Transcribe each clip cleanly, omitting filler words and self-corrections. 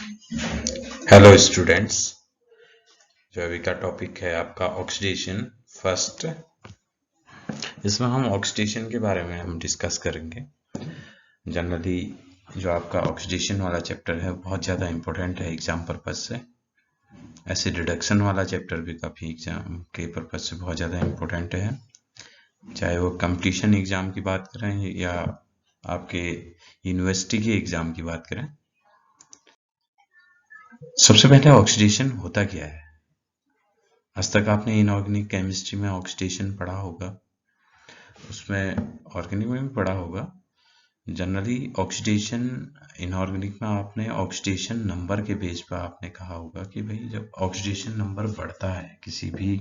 Hello students. जो अभी का टॉपिक है आपका ऑक्सीडेशन फर्स्ट। इसमें हम ऑक्सीडेशन के बारे में हम डिस्कस करेंगे। जनरली जो आपका ऑक्सीडेशन वाला चैप्टर है बहुत ज़्यादा इम्पोर्टेंट है एग्जाम पर्पज से। एसिड रिडक्शन वाला चैप्टर भी काफ़ी एग्जाम के पर्पज से बहुत ज़्यादा इम्पोर्टेंट है, चाहे वो कंपटीशन एग्जाम की बात करें या आपके यूनिवर्सिटी के एग्जाम की बात करें। सबसे पहले ऑक्सीडेशन होता क्या है? आज तक आपने इनऑर्गेनिक केमिस्ट्री में ऑक्सीडेशन पढ़ा होगा, उसमें ऑर्गेनिक में भी पढ़ा होगा। जनरली ऑक्सीडेशन इनऑर्गेनिक में आपने ऑक्सीडेशन नंबर के बेस पर आपने कहा होगा कि भाई जब ऑक्सीडेशन नंबर बढ़ता है किसी भी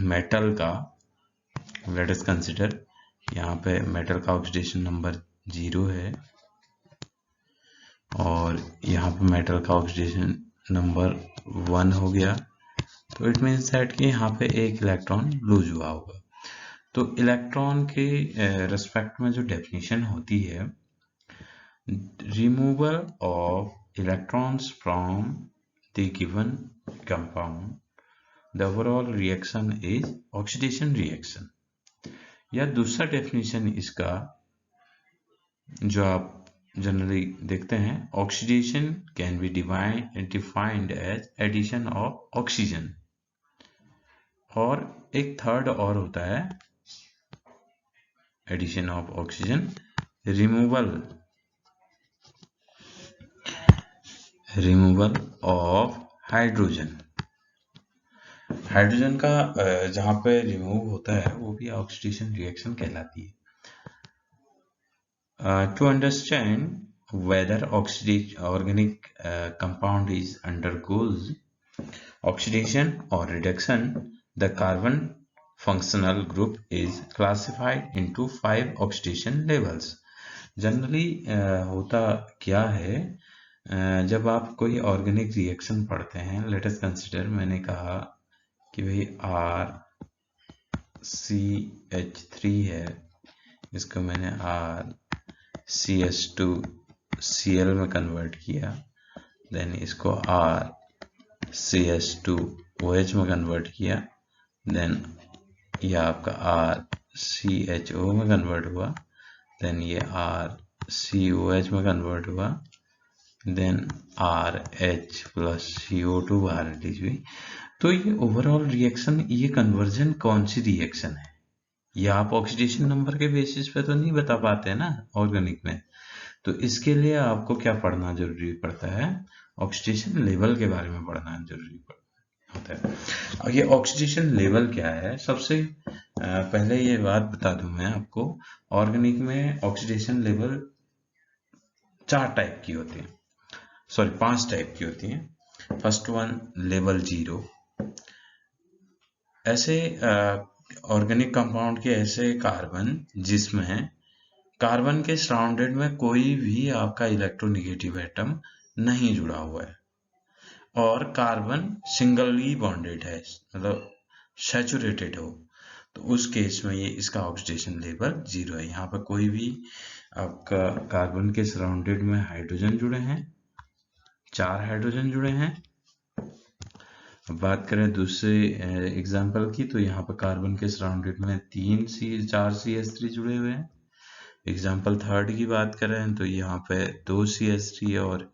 मेटल का, लेट अस कंसिडर यहाँ पे मेटल का ऑक्सीडेशन नंबर 0 है और यहाँ पे मेटल का ऑक्सीडेशन नंबर 1 हो गया, तो इट मीन्स दैट कि यहाँ पे एक इलेक्ट्रॉन लूज हुआ होगा। तो इलेक्ट्रॉन के रिस्पेक्ट में जो डेफिनेशन होती है, removal of electrons from the given compound, the overall reaction is oxidation reaction. या दूसरा डेफिनेशन इसका जो आप जनरली देखते हैं, oxidation can be defined as addition of oxygen. और एक थर्ड और होता है addition of oxygen, removal of hydrogen. Hydrogen का जहां पे रिमूव होता है वो भी ऑक्सीडेशन रिएक्शन कहलाती है। To understand whether organic compound is undergoes oxidation or reduction, the carbon functional group is classified into 5 oxidation levels. Generally होता क्या है, जब आप कोई ऑर्गेनिक रिएक्शन पढ़ते हैं, लेट अस कंसिडर मैंने कहा कि भाई RCH3 है, इसको मैंने RCH2Cl में कन्वर्ट किया, देन इसको RCH2OH में कन्वर्ट किया, देन यह आपका RCHO में कन्वर्ट हुआ, देन ये RCOH में कन्वर्ट हुआ, देन RH प्लस CO2 बाहर रिलीज हुई। तो ये ओवरऑल रिएक्शन, ये कन्वर्जन कौन सी रिएक्शन है, ये आप ऑक्सीडेशन नंबर के बेसिस पे तो नहीं बता पाते ना ऑर्गेनिक में। तो इसके लिए आपको क्या पढ़ना जरूरी पड़ता है, ऑक्सीडेशन लेवल के बारे में पढ़ना जरूरी होता है। और ये ऑक्सीडेशन लेवल क्या है, सबसे पहले ये बात बता दूं मैं आपको, ऑर्गेनिक में ऑक्सीडेशन लेवल 4 टाइप की होती है, सॉरी 5 टाइप की होती है। First one level 0। ऐसे ऑर्गेनिक कंपाउंड के ऐसे कार्बन जिसमें कार्बन के सराउंडेड में कोई भी आपका इलेक्ट्रोनेगेटिव एटम नहीं जुड़ा हुआ है और कार्बन सिंगली बॉन्डेड है, मतलब सैचुरेटेड हो, तो उस केस में ये इसका ऑक्सीडेशन लेवल 0 है। यहाँ पर कोई भी आपका कार्बन के सराउंडेड में हाइड्रोजन जुड़े हैं, 4 हाइड्रोजन जुड़े हैं। अब बात करें दूसरे एग्जाम्पल की, तो यहाँ पर कार्बन के सराउंडेड में 4 CH3 जुड़े हुए हैं। एग्जाम्पल थर्ड की बात करें तो यहाँ पे 2 CH3 और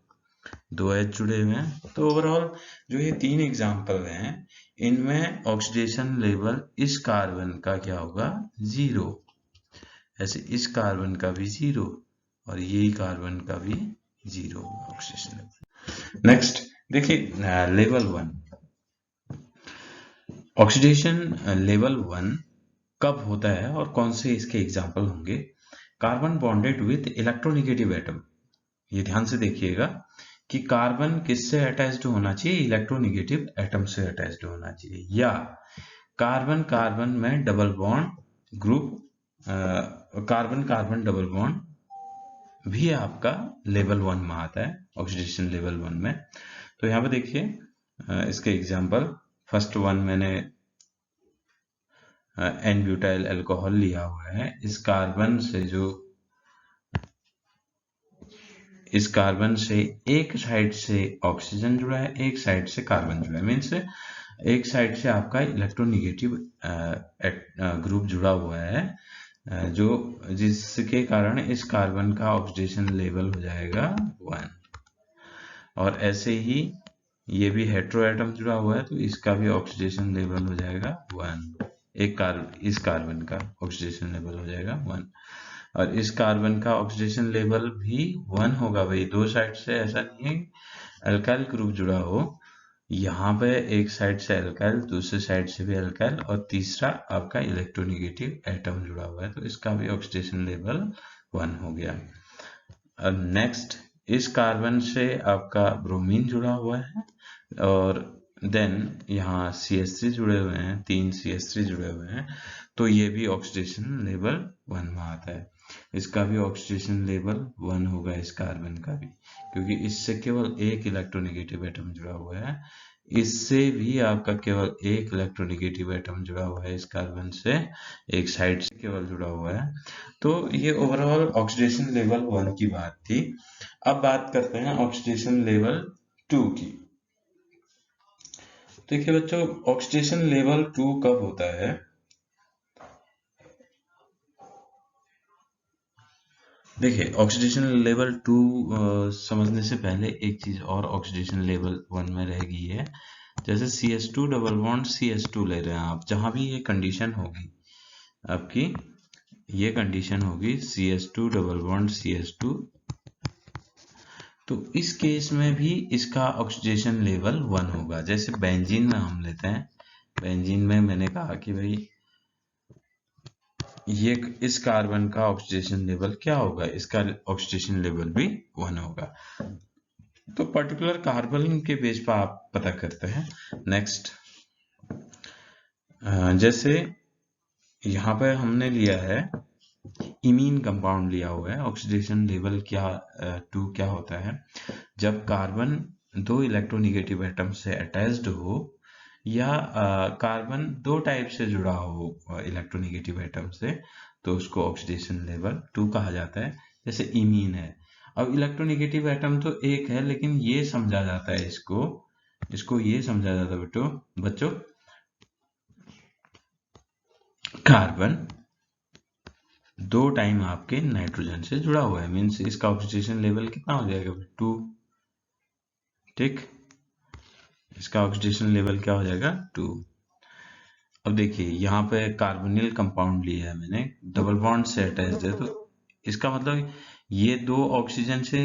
2 H जुड़े हुए हैं। तो ओवरऑल जो ये 3 एग्जाम्पल हैं, इनमें ऑक्सीडेशन लेवल इस कार्बन का क्या होगा, 0। ऐसे इस कार्बन का भी 0 और ये कार्बन का भी 0 ऑक्सीडेशन लेवल। नेक्स्ट देखिए लेवल 1, ऑक्सीडेशन लेवल 1 कब होता है और कौन से इसके एग्जाम्पल होंगे। Carbon bonded with electronegative atom, ये ध्यान से देखिएगा कि कार्बन किससे अटैच्ड होना चाहिए, इलेक्ट्रोनेगेटिव एटम से अटैच्ड होना चाहिए, या कार्बन कार्बन में double bond group, carbon carbon double bond भी आपका लेवल 1 में आता है, ऑक्सीडेशन लेवल 1 में। तो यहाँ पे देखिए इसके एग्जाम्पल, फर्स्ट वन मैंने एन ब्यूटाइल अल्कोहल लिया हुआ है। इस कार्बन से जो इस कार्बन से एक साइड से ऑक्सीजन जुड़ा है, एक साइड से कार्बन जुड़ा है, मीन्स एक साइड से आपका इलेक्ट्रोनिगेटिव ग्रुप जुड़ा हुआ है, जो जिसके कारण इस कार्बन का ऑक्सीडेशन लेवल हो जाएगा 1। और ऐसे ही ये भी हेटेरो एटम जुड़ा हुआ है तो इसका भी ऑक्सीडेशन लेवल हो जाएगा 1। इस कार्बन का ऑक्सीडेशन लेवल हो जाएगा 1, और इस कार्बन का ऑक्सीडेशन लेवल भी 1 होगा भाई। दो साइड से, ऐसा नहीं है अल्काइल ग्रुप जुड़ा हो, यहाँ पे एक साइड से अल्काइल, दूसरे साइड से भी अल्काइल, और तीसरा आपका इलेक्ट्रोनिगेटिव एटम जुड़ा हुआ है तो इसका भी ऑक्सीडेशन लेवल 1 हो गया। अब नेक्स्ट, इस कार्बन से आपका ब्रोमीन जुड़ा हुआ है, और देन यहाँ CH3 जुड़े हुए हैं, 3 CH3 जुड़े हुए हैं, तो ये भी ऑक्सीडेशन लेवल 1 में आता है। इसका भी ऑक्सीडेशन लेवल 1 होगा इस कार्बन का भी, क्योंकि इससे केवल एक इलेक्ट्रोनिगेटिव एटम जुड़ा हुआ है। इससे भी आपका केवल एक इलेक्ट्रोनिगेटिव एटम जुड़ा हुआ है इस कार्बन से, एक साइड से केवल जुड़ा हुआ है। तो ये ओवरऑल ऑक्सीडेशन लेवल 1 की बात थी। अब बात करते हैं ऑक्सीडेशन लेवल 2 की। देखिए बच्चों, ऑक्सीडेशन लेवल 2 कब होता है? देखिए, ऑक्सीडेशन लेवल 2 समझने से पहले एक चीज और ऑक्सीडेशन लेवल 1 में रह गई है। जैसे CH2 डबल बॉन्ड CH2 ले रहे हैं आप, जहां भी ये कंडीशन होगी आपकी, ये कंडीशन होगी CH2 डबल बॉन्ड CH2, तो इस केस में भी इसका ऑक्सीडेशन लेवल 1 होगा। जैसे बेंजीन में हम लेते हैं, बेंजीन में मैंने कहा कि भाई ये इस कार्बन का ऑक्सीडेशन लेवल क्या होगा, इसका ऑक्सीडेशन लेवल भी 1 होगा। तो पर्टिकुलर कार्बन के बेस पर आप पता करते हैं। नेक्स्ट, जैसे यहाँ पे हमने लिया है इमीन कंपाउंड लिया हुआ है, ऑक्सीडेशन लेवल क्या 2 क्या होता है? जब कार्बन दो इलेक्ट्रोनिगेटिव एटम से अटैच्ड हो, या कार्बन दो टाइप से जुड़ा हो इलेक्ट्रोनिगेटिव एटम से, तो उसको ऑक्सीडेशन लेवल 2 कहा जाता है। जैसे इमीन है, अब इलेक्ट्रोनिगेटिव एटम तो एक है, लेकिन ये समझा जाता है इसको ये समझा जाता है बच्चों, कार्बन दो टाइम आपके नाइट्रोजन से जुड़ा हुआ है, मीन्स इसका ऑक्सीडेशन लेवल कितना हो जाएगा? 2। ठीक, इसका ऑक्सीडेशन लेवल क्या हो जाएगा? 2। अब देखिए, यहाँ पे कार्बोनिल कंपाउंड लिया है मैंने, डबल बॉन्ड से अटैच्ड है, तो इसका मतलब ये दो ऑक्सीजन से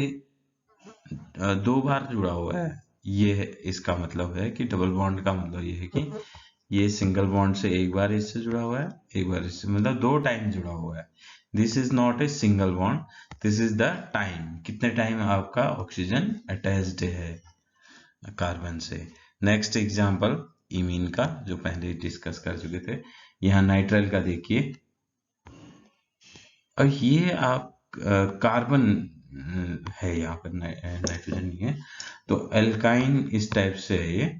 2 बार जुड़ा हुआ है। ये इसका मतलब है कि डबल बॉन्ड का मतलब ये है कि ये सिंगल बॉन्ड से एक बार इससे जुड़ा हुआ है, एक बार इससे, मतलब 2 टाइम जुड़ा हुआ है। This is not a single bond, this is the time, कितने टाइम आपका ऑक्सीजन अटैच्ड है कार्बन से। नेक्स्ट एग्जांपल इमीन का, जो पहले डिस्कस कर चुके थे। यहाँ नाइट्राइल का देखिए, और ये आप कार्बन है, यहाँ पर नाइट्रोजन नहीं है, तो एल्काइन इस टाइप से है ये।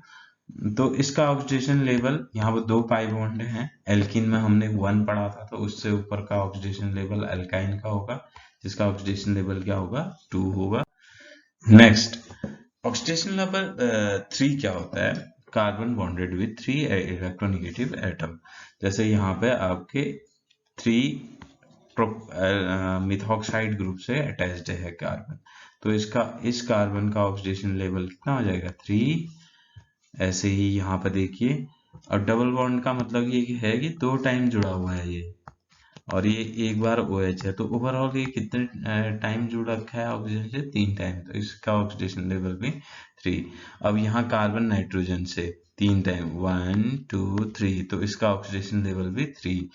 तो इसका ऑक्सीडेशन लेवल, यहाँ पर 2 पाई बॉन्ड हैं, एल्किन में हमने 1 पढ़ा था, तो उससे ऊपर का ऑक्सीडेशन लेवल एल्काइन का होगा, जिसका ऑक्सीडेशन लेवल क्या होगा? 2 होगा। नेक्स्ट, ऑक्सीडेशन लेवल 3 क्या होता है? Carbon bonded with 3 electronegative atom. जैसे यहाँ पे आपके 3 मिथॉक्साइड ग्रुप से अटैच्ड है कार्बन, तो इस कार्बन का ऑक्सीडेशन लेवल कितना हो जाएगा? 3। ऐसे ही यहाँ पे देखिए, और डबल बॉन्ड का मतलब ये है कि 2 टाइम जुड़ा हुआ है ये, और ये एक बार OH है, तो ओवरऑल ये कितने टाइम जुड़ रखा है ऑक्सीजन से? 3 टाइम, तो इसका ऑक्सीडेशन लेवल भी 3। अब यहाँ कार्बन नाइट्रोजन से 3 टाइम, 1 2 3, तो इसका ऑक्सीडेशन लेवल भी 3।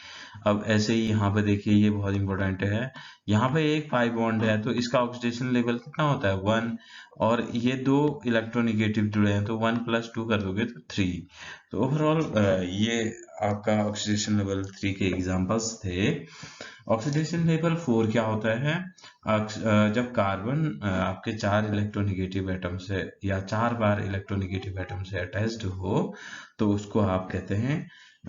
अब ऐसे ही यहाँ पे देखिए, ये बहुत इंपॉर्टेंट है, यहाँ पे एक पाई बॉन्ड है, तो इसका ऑक्सीडेशन लेवल कितना होता है? 1, और ये 2 इलेक्ट्रोनिगेटिव जुड़े हैं, तो 1 + 2 कर दोगे तो 3। तो ओवरऑल ये आपका ऑक्सीडेशन लेवल 3 के एग्जांपल्स थे। ऑक्सीडेशन लेवल 4 क्या होता है? जब कार्बन आपके 4 इलेक्ट्रोनिगेटिव एटम से, या 4 बार इलेक्ट्रोनिगेटिव एटम से अटैच्ड हो, तो उसको आप कहते हैं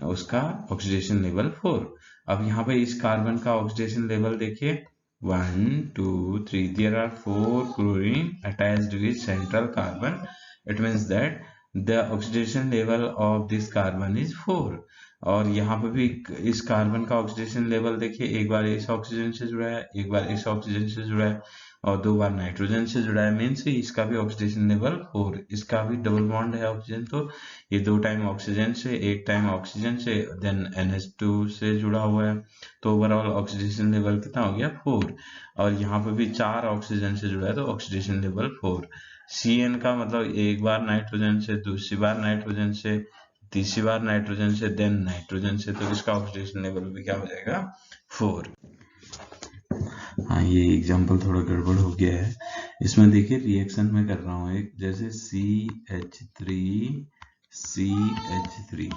उसका ऑक्सीडेशन लेवल 4। अब यहाँ पे इस कार्बन का ऑक्सीडेशन लेवल देखिए, 1, 2, 3. There are 4 chlorine attached with central carbon. It means that the oxidation level of this carbon is 4. और यहाँ पे भी इस कार्बन का ऑक्सीडेशन लेवल देखिए, एक बार इस ऑक्सीजन से जुड़ा है, एक बार इस ऑक्सीजन से जुड़ा है और 2 बार नाइट्रोजन से जुड़ा है। मीन्स इसका भी ऑक्सीडेशन लेवल 4, इसका भी डबल बॉन्ड है ऑक्सीजन, तो ये 2 टाइम ऑक्सीजन से, 1 टाइम ऑक्सीजन से, देन NH2 से जुड़ा हुआ है, तो ओवरऑल ऑक्सीडेशन लेवल कितना हो गया 4। और यहाँ पे भी 4 ऑक्सीजन से जुड़ा है तो ऑक्सीडेशन लेवल 4। CN का मतलब एक बार नाइट्रोजन से, दूसरी बार नाइट्रोजन से, तीसरी बार नाइट्रोजन से, देन नाइट्रोजन से, तो इसका ऑक्सीडेशन लेवल भी क्या हो जाएगा 4। हाँ, ये एग्जांपल थोड़ा गड़बड़ हो गया है। इसमें देखिए रिएक्शन में कर रहा हूँ एक, जैसे CH3CH3,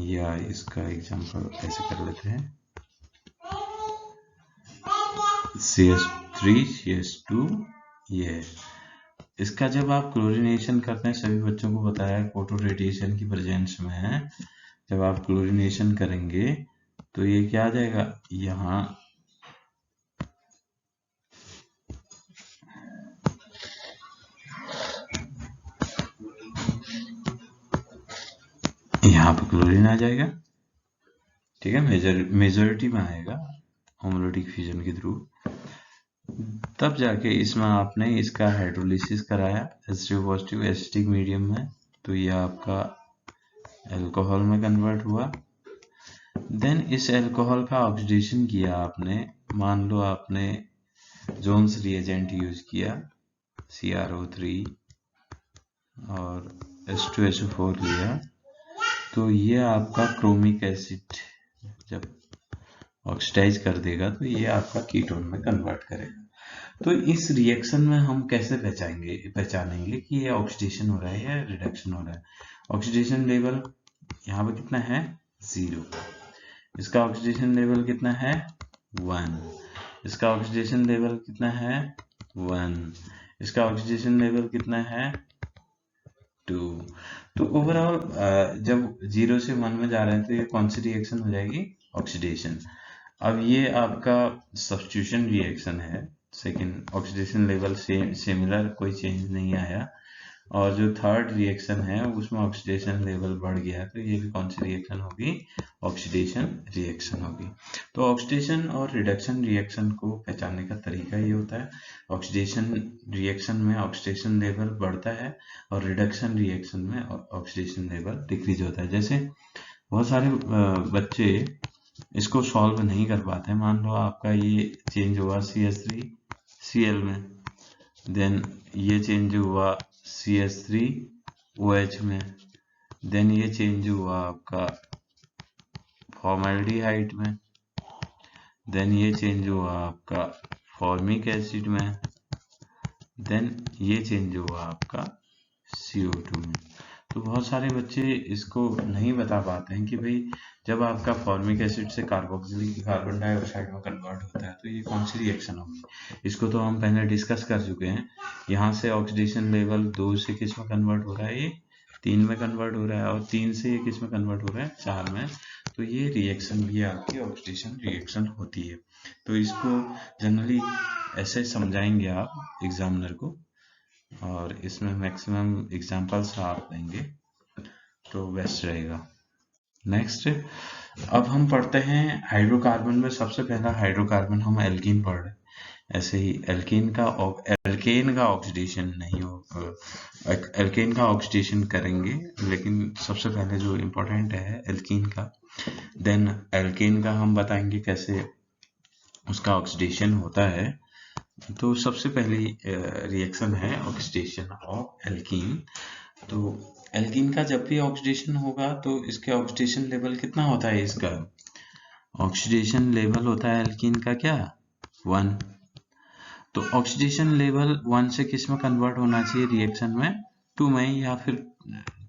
या इसका एग्जांपल ऐसे कर लेते हैं, CH3CH2। ये इसका जब आप क्लोरीनेशन करते हैं, सभी बच्चों को बताया है फोटो रेडिएशन की प्रेजेंस में है, जब आप क्लोरीनेशन करेंगे तो ये क्या आ जाएगा, यहाँ पे क्लोरीन आ जाएगा, ठीक है, मेजॉरिटी में आएगा होमोलैटिक फ्यूजन के थ्रू। तब जाके इसमें आपने इसका हाइड्रोलिसिस कराया H2 पॉजिटिव एसिटिक मीडियम में, तो ये आपका अल्कोहल में कन्वर्ट हुआ। देन इस अल्कोहल का ऑक्सीडेशन किया आपने, मान लो आपने जोन्स रिएजेंट यूज किया, CrO3 और H2SO4 लिया, तो ये आपका क्रोमिक एसिड जब ऑक्सीडाइज कर देगा तो ये आपका कीटोन में कन्वर्ट करेगा। तो इस रिएक्शन में हम कैसे पहचानेंगे कि ये ऑक्सीडेशन हो रहा है या रिडक्शन हो रहा है। ऑक्सीडेशन लेवल यहाँ पे कितना है 0, इसका ऑक्सीडेशन लेवल कितना है 1, इसका ऑक्सीडेशन लेवल कितना है 1, इसका ऑक्सीडेशन लेवल कितना है 2। तो ओवरऑल जब 0 से 1 में जा रहे हैं तो ये कौन सी रिएक्शन हो जाएगी, ऑक्सीडेशन। अब ये आपका सब्स्टिट्यूशन रिएक्शन है, सेकेंड ऑक्सीडेशन लेवल सिमिलर, कोई चेंज नहीं आया, और जो थर्ड रिएक्शन है उसमें ऑक्सीडेशन लेवल बढ़ गया, तो ये भी कौन सी रिएक्शन होगी, ऑक्सीडेशन रिएक्शन होगी। तो ऑक्सीडेशन और रिडक्शन रिएक्शन को पहचानने का तरीका ये होता है, ऑक्सीडेशन रिएक्शन में ऑक्सीडेशन लेवल बढ़ता है और रिडक्शन रिएक्शन में ऑक्सीडेशन लेवल डिक्रीज होता है। जैसे बहुत सारे बच्चे इसको सॉल्व नहीं कर पाते हैं, मान लो आपका ये चेंज हुआ CH3Cl में, देन ये चेंज हुआ CH3OH में, देन ये चेंज हुआ आपका फॉर्मल्डिहाइड में, देन ये चेंज हुआ आपका फॉर्मिक एसिड में, देन ये चेंज हुआ आपका CO2 में। तो बहुत सारे बच्चे इसको नहीं बता पाते हैं कि भाई जब आपका फॉर्मिक एसिड से कार्बोक्सिलिक कार्बन डाइऑक्साइड में कन्वर्ट होता है तो ये कौन सी रिएक्शन होगी। इसको तो हम पहले डिस्कस कर चुके हैं। यहाँ से ऑक्सीडेशन लेवल 2 से किस में कन्वर्ट हो रहा है, ये 3 में कन्वर्ट हो रहा है, और 3 से ये किस में कन्वर्ट हो रहा है, 4 में। तो ये रिएक्शन भी आपकी ऑक्सीडेशन रिएक्शन होती है। तो इसको जनरली ऐसे समझाएंगे आप एग्जामिनर को, और इसमें मैक्सिमम एग्जांपल्स आप देंगे तो बेस्ट रहेगा। नेक्स्ट अब हम पढ़ते हैं हाइड्रोकार्बन में। सबसे पहला हाइड्रोकार्बन हम एल्कीन पढ़ रहे हैं। ऐसे ही एल्केन का ऑक्सीडेशन नहीं हो, एल्केन का ऑक्सीडेशन करेंगे, लेकिन सबसे पहले जो इम्पोर्टेंट है एल्कीन का। देन एल्केन का हम बताएंगे कैसे उसका ऑक्सीडेशन होता है। तो सबसे पहली रिएक्शन है ऑक्सीडेशन ऑफ एल्कीन। तो एल्कीन का जब भी ऑक्सीडेशन होगा तो इसके ऑक्सीडेशन लेवल कितना होता है, इसका ऑक्सीडेशन लेवल होता है एल्कीन का क्या 1। तो ऑक्सीडेशन लेवल 1 से किस में कन्वर्ट होना चाहिए रिएक्शन में, 2 में या फिर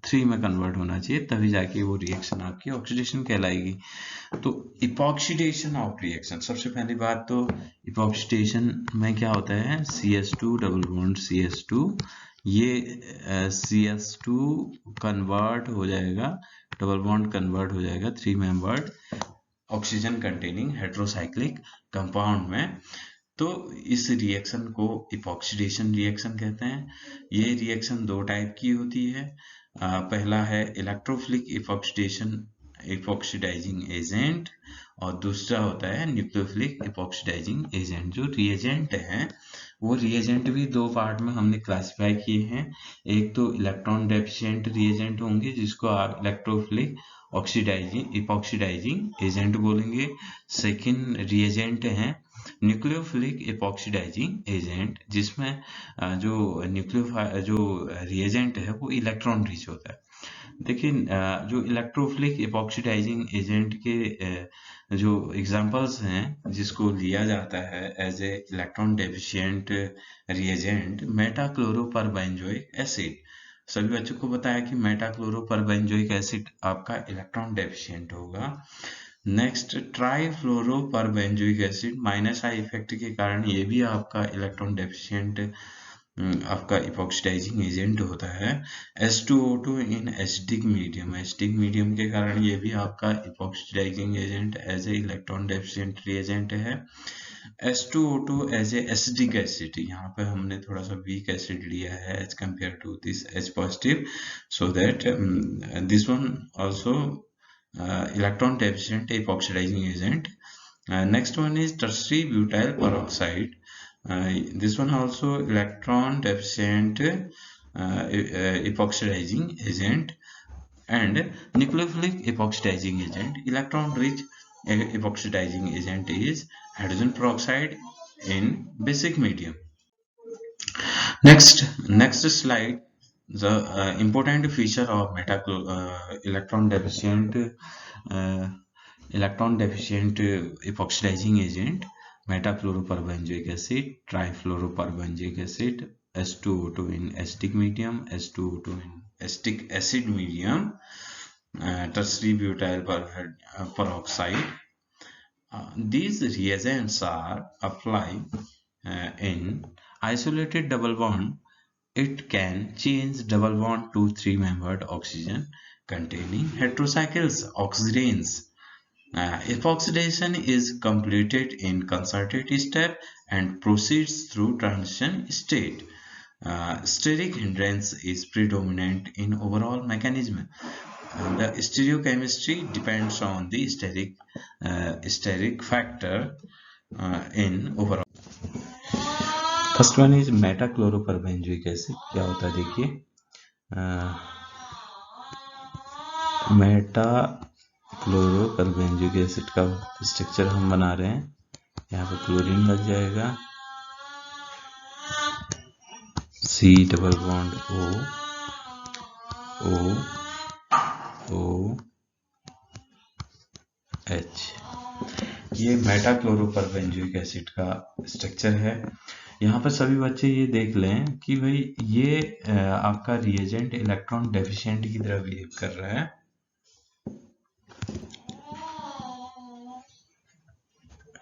3 में कन्वर्ट होना चाहिए, तभी जाके वो रिएक्शन आपकी ऑक्सीडेशन कहलाएगी। तो इपॉक्सीडेशन ऑफ रिएक्शन, सबसे पहली बात तो इपॉक्सीडेशन में क्या होता है, CH2 डबल बॉन्ड CH2, ये CH2 कन्वर्ट हो जाएगा, डबल बॉन्ड कन्वर्ट हो जाएगा 3 membered oxygen containing heterocyclic compound में। तो इस रिएक्शन को इपॉक्सीडेशन रिएक्शन कहते हैं। ये रिएक्शन दो टाइप की होती है। पहला है इलेक्ट्रोफिलिक इपॉक्सीडाइजिंग एजेंट, और दूसरा होता है न्यूक्लियोफिलिक इपॉक्सीडाइजिंग एजेंट। जो रिएजेंट हैं वो रिएजेंट भी दो पार्ट में हमने क्लासिफाई किए हैं। एक तो इलेक्ट्रॉन डेफिशिएंट रिएजेंट होंगे जिसको आप इलेक्ट्रोफिलिक इपॉक्सीडाइजिंग एजेंट बोलेंगे। सेकंड रिएजेंट हैं न्यूक्लियोफिलिक इपॉक्सीडाइजिंग एजेंट, जिसमें जो रिएजेंट है वो इलेक्ट्रॉन रिच होता है। देखिए जो इलेक्ट्रोफिलिक इपॉक्सीडाइजिंग एजेंट के जो एग्जांपल्स हैं जिसको लिया जाता है as a electron deficient reagent, metachloroperbenzoic acid. सभी बच्चों को बताया कि मेटाक्लोरोपरबेंजोइक एसिड आपका इलेक्ट्रॉन डेफिशिएंट होगा। Next trifluoroperbenzoic acid, minus I effect के कारण ये भी आपका इलेक्ट्रॉन डेफिशिएंट आपका इपॉक्सीडाइजिंग एजेंट होता है। H2O2 इन एसिडिक मीडियम के कारण ये भी आपका epoxidizing agent as a electron deficient reagent है। H2O2 as a acidic acid, यहाँ पे हमने थोड़ा सा वीक एसिड लिया है as compare to this H positive, so that this one also electron deficient epoxidizing agent. Next one is tertiary butyl peroxide. This one also electron deficient epoxidizing agent. And nucleophilic epoxidizing agent, electron rich epoxidizing agent is hydrogen peroxide in basic medium. Next slide. The important feature of electron deficient epoxidizing agent: metachloroperbenzoic acid, trifluoroperbenzoic acid, H2O2 in acidic medium, H2O2 in acetic acid medium, tertiary butyl peroxide. These reagents are applied in isolated double bond. It can change double bond to three-membered oxygen containing heterocycles oxidanes. Epoxidation is completed in concerted step and proceeds through transition state. Steric hindrance is predominant in overall mechanism. The stereochemistry depends on the steric factor in overall. First one is meta-chloroperbenzoic acid. क्या होता है देखिए, meta-chloroperbenzoic acid का structure हम बना रहे हैं। यहाँ पे क्लोरीन लग जाएगा, C डबल बॉन्ड OH। ये मेटाक्लोरोपरबेंजोइक एसिड का स्ट्रक्चर है। यहाँ पर सभी बच्चे ये देख लें कि भाई ये आपका रिएजेंट इलेक्ट्रॉन डेफिशिएंट की तरह बिहेव कर रहा है।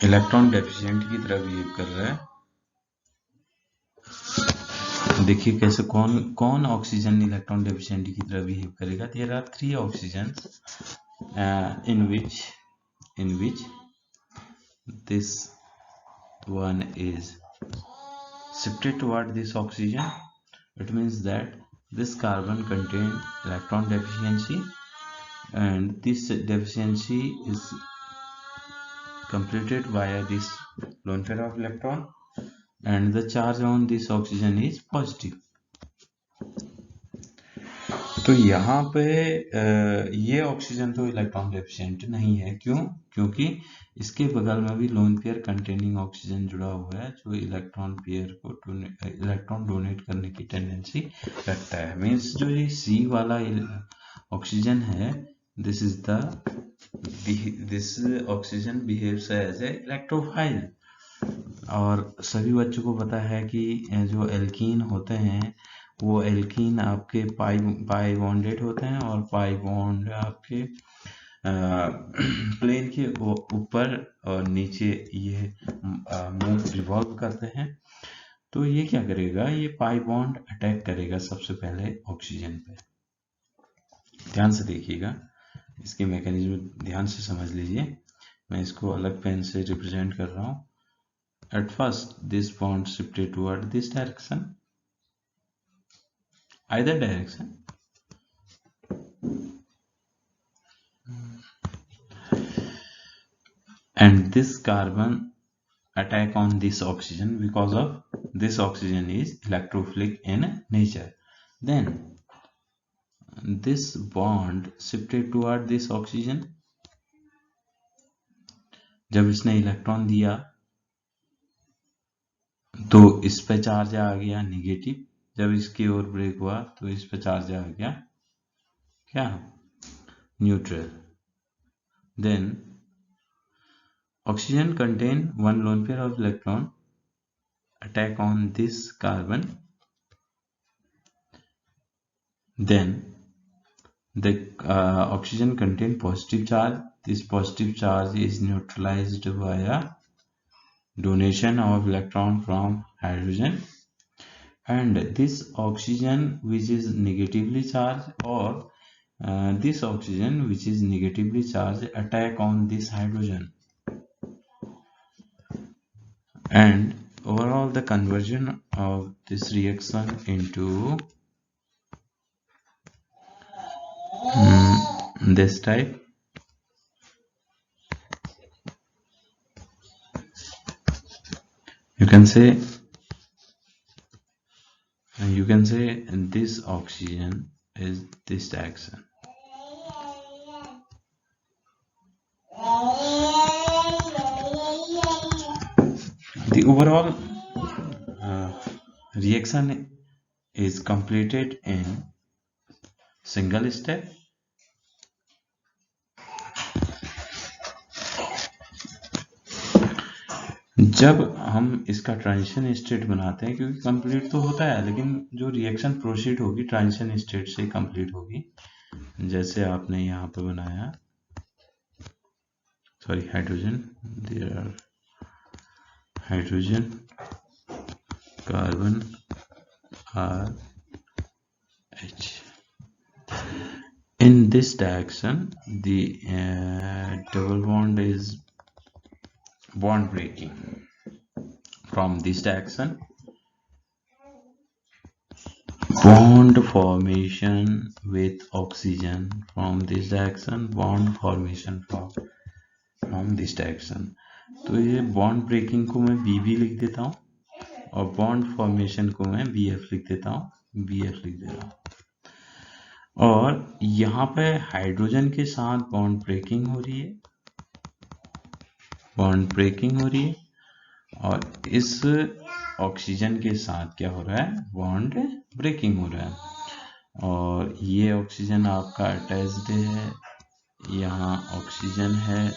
इलेक्ट्रॉन डेफिशिएंट की तरह बिहेव कर रहा है। देखिए कैसे कौन ऑक्सीजन इलेक्ट्रॉन डेफिशिएंट की तरह बिहेव करेगा। There are 3 oxygen in which this one is shifted toward this oxygen. It means that this carbon contains electron deficiency, and this deficiency is completed via this lone pair of electron, and the charge on this oxygen is positive. तो यहाँ पे ये oxygen तो electron deficient नहीं है। क्यों? क्योंकि इसके बगल में भी लोन पेयर कंटेनिंग ऑक्सीजन जुड़ा हुआ है जो इलेक्ट्रॉन पेयर को इलेक्ट्रॉन डोनेट करने की टेंडेंसी रखता है। मीन्स जो ये C वाला ऑक्सीजन है, this oxygen behaves as a electrophile. और सभी बच्चों को पता है कि जो एल्कीन होते हैं वो एल्कीन आपके पाई बॉन्डेड होते हैं, और पाई बॉन्ड आपके प्लेन के ऊपर और नीचे ये मूव रिवॉल्व करते हैं। तो ये क्या करेगा, ये पाई बॉन्ड अटैक करेगा सबसे पहले ऑक्सीजन पे। ध्यान से देखिएगा, इसके मैकेनिज्म ध्यान से समझ लीजिए। मैं इसको अलग पेन से रिप्रेजेंट कर रहा हूँ. At first, this bond shifted toward this direction, either direction, and this carbon attack on this oxygen because of this oxygen is electrophilic in nature. Then this bond shifted toward this oxygen. जब इसने electron दिया तो इस पे charge आ गया negative, जब इसकी ओर ब्रेक हुआ तो इस पे चार्ज आ गया क्या, neutral. Then oxygen contain one lone pair of electron attack on this carbon. Then the oxygen contain positive charge. This positive charge is neutralized via donation of electron from hydrogen, and this oxygen which is negatively charged, or this oxygen which is negatively charged attack on this hydrogen. And overall the conversion of this reaction into this type, you can say this oxygen is this reaction. The overall reaction is completed in single step. जब हम इसका transition state बनाते हैं, क्योंकि complete तो होता है लेकिन जो रिएक्शन प्रोसीड होगी ट्रांजिशन स्टेट से कंप्लीट होगी. जैसे आपने यहाँ पे बनाया, sorry hydrogen, there are hydrogen, carbon, R, H. In this direction, the double bond is bond breaking. From this direction, bond formation with oxygen. From this direction, bond formation from this direction. तो ये bond breaking को मैं BB लिख देता हूँ और bond formation को मैं BF लिख देता हूँ, BF लिख देता हूँ. और यहाँ पे हाइड्रोजन के साथ बॉन्ड ब्रेकिंग हो रही है, बॉन्ड ब्रेकिंग हो रही है, और इस ऑक्सीजन के साथ क्या हो रहा है, बॉन्ड ब्रेकिंग हो रहा है. और ये ऑक्सीजन आपका अटैच्ड है, यहाँ ऑक्सीजन है,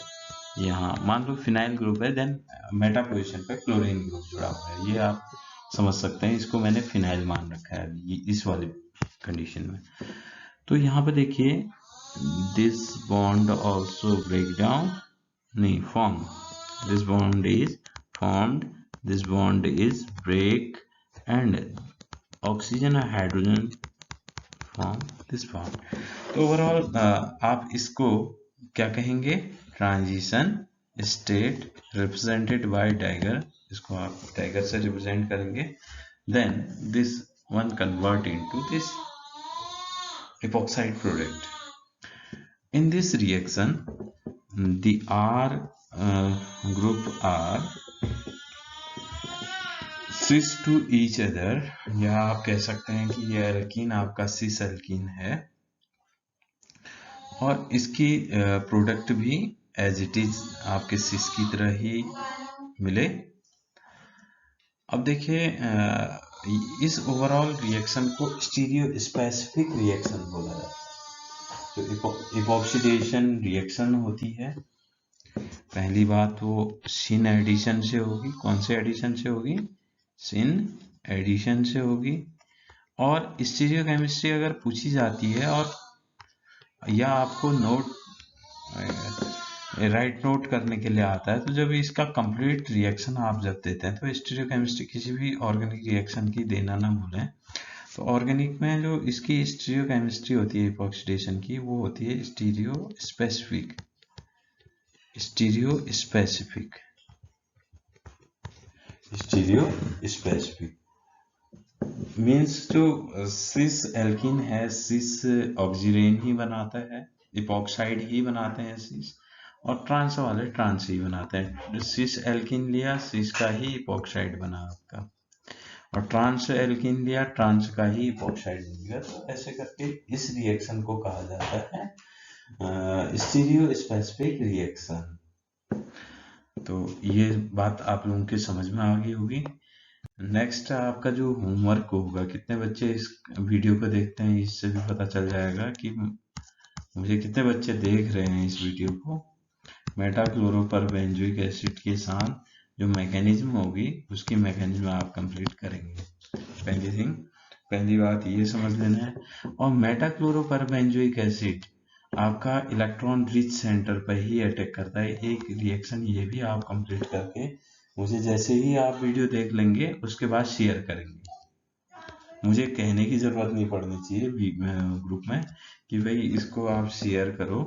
यहाँ मान लो फिनाइल ग्रुप है, देन मेटा पोजीशन पे क्लोरीन ग्रुप जुड़ा हुआ है. ये आप समझ सकते हैं, इसको मैंने फिनाइल मान रखा है इस वाले कंडीशन में. तो यहाँ पे देखिए, this bond also break down, नहीं form, this bond is formed, this bond is break, and oxygen and hydrogen form this bond. तो ओवरऑल आप इसको क्या कहेंगे, transition state represented by dagger, इसको आप डैगर से रिप्रेजेंट करेंगे. Then this one convert into this epoxide product. In this reaction, the R group are cis to each other, या आप कह सकते हैं कि यह एल्कीन आपका सिस एल्कीन है, और इसकी प्रोडक्ट भी एज इट इज आपके सिस की तरह ही मिले. अब देखिए, इस ओवरऑल रिएक्शन को स्टीरियो स्पेसिफिक रिएक्शन बोला जाता है. जो इपॉक्सीडेशन रिएक्शन होती है, पहली बात वो सिन एडिशन से होगी. कौन से एडिशन से होगी, सिन एडिशन से होगी. और स्टीरियोकेमिस्ट्री अगर पूछी जाती है और या आपको राइट नोट करने के लिए आता है, तो जब इसका कंप्लीट रिएक्शन आप जब देते हैं तो स्टीरियोकेमिस्ट्री किसी भी ऑर्गेनिक रिएक्शन की देना ना भूलें. तो ऑर्गेनिक में जो इसकी स्टीरियोकेमिस्ट्री होती है इपॉक्सीडेशन की, वो होती है stereo specific. Stereo specific, stereo specific means जो सिस एल्कीन है, सिस ऑक्सीजन ही बनाता है, इपॉक्साइड ही बनाते हैं सिस, और ट्रांस वाले ट्रांस ही बनाते हैं। सिस एल्कीन लिया, सिस का ही इपॉक्साइड बना आपका, और ट्रांस एल्कीन लिया, ट्रांस का ही इपॉक्साइड बनेगा। तो ऐसे करके इस रिएक्शन को कहा जाता है स्टीरियो स्पेसिफिक रिएक्शन। तो ये बात आप लोगों के समझ में आ गई होगी। नेक्स्ट आपका जो होमवर्क होगा, कितने बच्चे इस वीडियो को देखते हैं इससे भी पता चल जाएगा कि मुझे कितने बच्चे देख रहे हैं इस वीडियो को। मेटाक्लोरोपरबेंजोइक एसिड के साथ जो मैकेनिज्म होगी उसकी मैकेनिज्म आप कंप्लीट करेंगे। पहली बात ये समझ लेना है। और मेटाक्लोरोपरबेंजोइक एसिड आपका इलेक्ट्रॉन रिच सेंटर पर ही अटैक करता है। एक रिएक्शन ये भी आप कंप्लीट करके मुझे जैसे ही आप वीडियो देख लेंगे उसके बाद शेयर करेंगे। मुझे कहने की जरूरत नहीं पड़नी चाहिए ग्रुप में कि भाई इसको आप शेयर करो।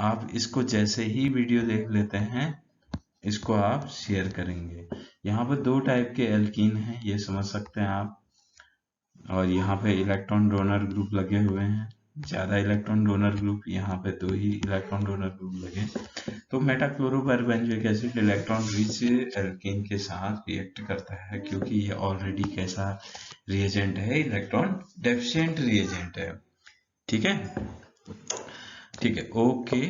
आप इसको जैसे ही वीडियो देख लेते हैं इसको आप शेयर करेंगे। यहाँ पर 2 टाइप के एल्कीन हैं, ये समझ सकते हैं आप। और यहाँ पे इलेक्ट्रॉन डोनर ग्रुप लगे हुए हैं, ज्यादा इलेक्ट्रॉन डोनर ग्रुप, यहाँ पे 2 ही इलेक्ट्रॉन डोनर ग्रुप लगे। तो meta-chloroperbenzoic acid electron rich alkene के साथ रिएक्ट करता है, क्योंकि ये ऑलरेडी कैसा रिएजेंट है, इलेक्ट्रॉन डेफिशिएंट रिएजेंट है। ठीक है, ठीक है, ओके।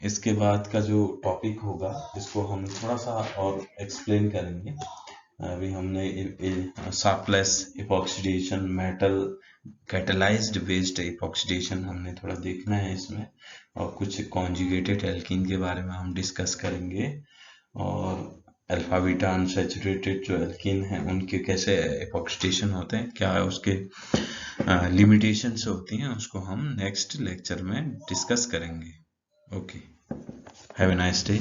इसके बाद का जो टॉपिक होगा इसको हम थोड़ा सा और एक्सप्लेन करेंगे। अभी हमने Sharpless epoxidation, metal catalysed based epoxidation हमने थोड़ा देखना है इसमें, और कुछ कॉन्जुगेटेड एल्कीन के बारे में हम डिस्कस करेंगे, और अल्फा बीटा अनसैचुरेटेड जो एल्कीन है उनके कैसे इपॉक्सीडेशन होते हैं, क्या उसके लिमिटेशंस होती हैं, उसको हम नेक्स्ट लेक्चर में डिस्कस करेंगे। Okay, have a nice day.